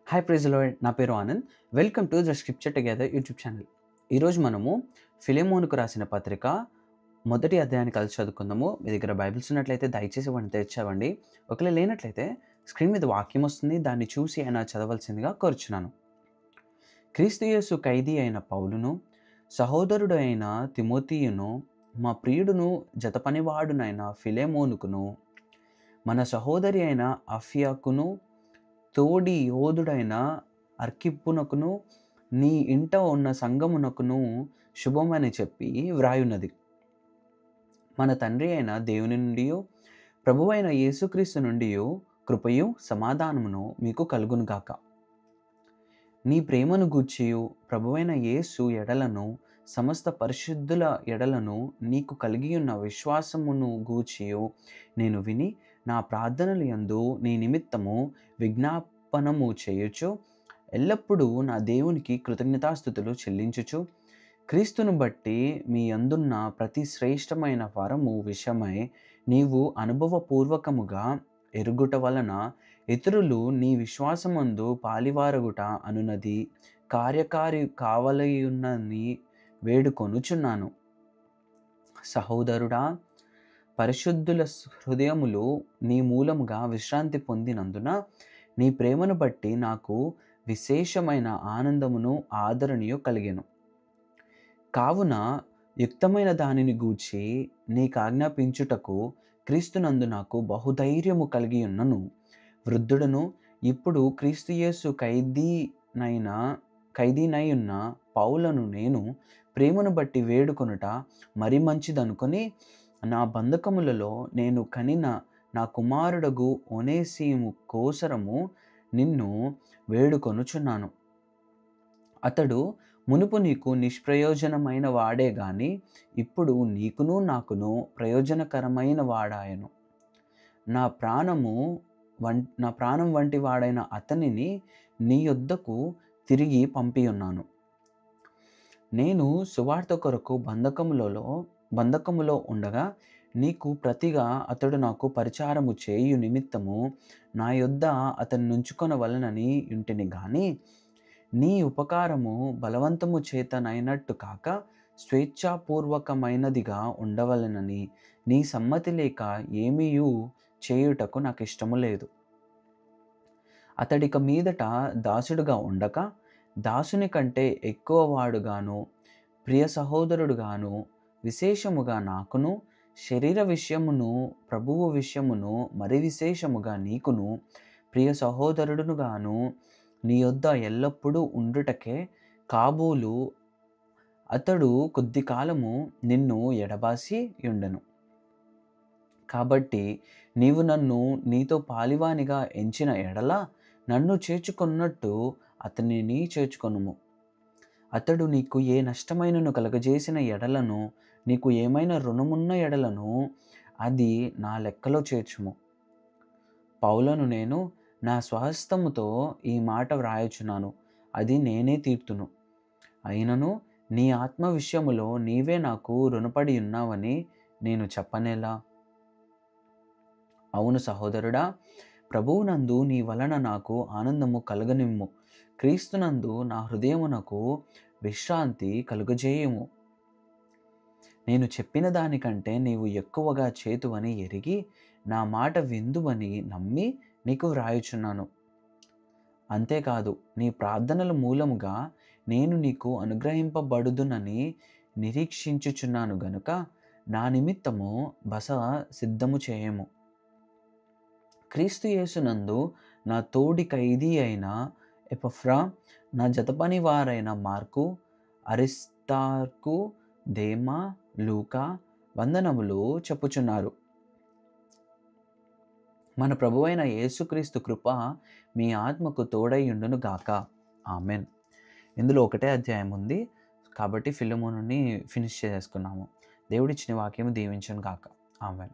Hi praise lord, నా పేరు Anand. Welcome to the scripture together YouTube channel. ఈరోజు మనము ఫిలెమోనుకు రాసిన పత్రిక మొదటి అధ్యాయాన్ని కలిసి చదువుకుందాము. మీ దగ్గర బైబిల్స్ ఉన్నట్లయితే దయచేసి వాటిని తెచ్చావండి. ఒకవేళ లేనట్లయితే స్క్రీన్ మీద వాక్యం వస్తుంది, దాన్ని చూసి అయినా చదవాల్సిందిగా కోరుచున్నాను. క్రీస్తు యేసు ఖైదీ అయిన పౌలును, సహోదరుడు అయిన తిమోతియును, మా ప్రియుడును జతపనివాడునైన ఫిలెమోనుకును, మన సహోదరి అయిన అఫియాకును, తోడి యోధుడైన అర్కిప్పునకును, నీ ఇంట ఉన్న సంఘమునకును శుభమని చెప్పి వ్రాయున్నది. మన తండ్రి అయిన దేవుని నుండి, ప్రభువైన యేసుక్రీస్తు నుండి కృపయు సమాధానమును మీకు కలుగునుగాక. నీ ప్రేమను గూర్చియు ప్రభువైన యేసు ఎడలను సమస్త పరిశుద్ధుల ఎడలను నీకు కలిగియున్న విశ్వాసమును గూర్చియు నేను విని, నా ప్రార్థనలు యందు నీ నిమిత్తము విజ్ఞాపనము చేయుచు ఎల్లప్పుడూ నా దేవునికి కృతజ్ఞతాస్తుతులు చెల్లించుచు, క్రీస్తును బట్టి మీ యందున్న ప్రతి శ్రేష్టమైన వరము విషయమై నీవు అనుభవపూర్వకముగా ఎరుగుట వలన ఇతరులు నీ విశ్వాసమందు పాలివారగుట అనునది కార్యకారి కావలయున్నని వేడుకొనుచున్నాను. సహోదరుడా, పరిశుద్ధుల హృదయములు నీ మూలముగా విశ్రాంతి పొందినందున నీ ప్రేమను బట్టి నాకు విశేషమైన ఆనందమును ఆదరణయు కలిగెను. కావున యుక్తమైన దానిని గూర్చి నీకు ఆజ్ఞాపించుటకు క్రీస్తునందు నాకు బహుధైర్యము కలిగి ఉన్నను. వృద్ధుడను ఇప్పుడు క్రీస్తు యేసు ఖైదీనై ఉన్న పౌలను నేను ప్రేమను బట్టి వేడుకొనుట మరి మంచిదనుకొని, నా బంధకములలో నేను కనిన నా కుమారుడగు ఒనేసిము కోసరము నిన్ను వేడుకొనుచున్నాను. అతడు మునుపు నీకు నిష్ప్రయోజనమైన వాడే గాని ఇప్పుడు నీకును నాకును ప్రయోజనకరమైన వాడాయను. నా ప్రాణం వంటి వాడైన అతనిని నీ యొద్దకు తిరిగి పంపియున్నాను. నేను సువార్త కొరకు బంధకములో ఉండగా నీకు ప్రతిగా అతడు నాకు పరిచారము చేయు నిమిత్తము నా యొద్ద అతన్ని నుంచుకొనవలనని యుంటిని గాని, నీ ఉపకారము బలవంతము చేతనైనట్టు కాక స్వేచ్ఛాపూర్వకమైనదిగా ఉండవలెనని నీ సమ్మతి లేక ఏమీయూ చేయుటకు నాకు ఇష్టము లేదు. అతడిక మీదట దాసుడుగా ఉండక దాసుని కంటే ఎక్కువ వాడుగాను, ప్రియ సహోదరుడుగాను, విశేషముగా నాకును, శరీర విషయమును ప్రభువు విషయమును మరి విశేషముగా నీకును ప్రియ సహోదరుడునుగాను నీ యొద్ద ఎల్లప్పుడూ ఉండుటకే కాబూలు అతడు కొద్ది కాలము నిన్ను ఎడబాసి యుండెను. కాబట్టి నీవు నన్ను నీతో పాలివానిగా ఎంచిన ఎడల నన్ను చేర్చుకున్నట్టు అతనిని చేర్చుకొనుము. అతడు నీకు ఏ నష్టమైనను కలగజేసిన ఎడలను, నీకు ఏమైనా రుణమున్న ఎడలను అది నా లెక్కలో చేర్చుము. పౌలను నేను నా స్వహస్తముతో ఈ మాట వ్రాయుచున్నాను, అది నేనే తీర్తును. అయినను నీ ఆత్మ విషయములో నీవే నాకు రుణపడి ఉన్నావని నేను చెప్పనేలా? అవును సహోదరుడా, ప్రభువునందు నీ వలన నాకు ఆనందము కలుగనిమ్ము. క్రీస్తునందు నా హృదయమునకు విశ్రాంతి కలుగజేయుము. నేను చెప్పిన దానికంటే నీవు ఎక్కువగా చేతువని ఎరిగి నా మాట విందువని నమ్మి నీకు వ్రాయుచున్నాను. అంతేకాదు, నీ ప్రార్థనల మూలముగా నేను నీకు అనుగ్రహింపబడుదునని నిరీక్షించుచున్నాను గనుక నా నిమిత్తము బస సిద్ధము చేయము. క్రీస్తు యేసునందు నా తోడి ఖైదీ అయిన ఎపఫ్రా, నా జతపని వారైన మార్కు, అరిస్తార్కు, దేమా, లూకా వందనములు చెప్పుచున్నారు. మన ప్రభువైన యేసుక్రీస్తు కృప మీ ఆత్మకు తోడైయుండును గాక. ఆమెన్. ఇందులో ఒకటే అధ్యాయం ఉంది కాబట్టి ఫిలెమోనుని ఫినిష్ చేసుకున్నాము. దేవుడిచ్చిన వాక్యము దీవించును గాక. ఆమెన్.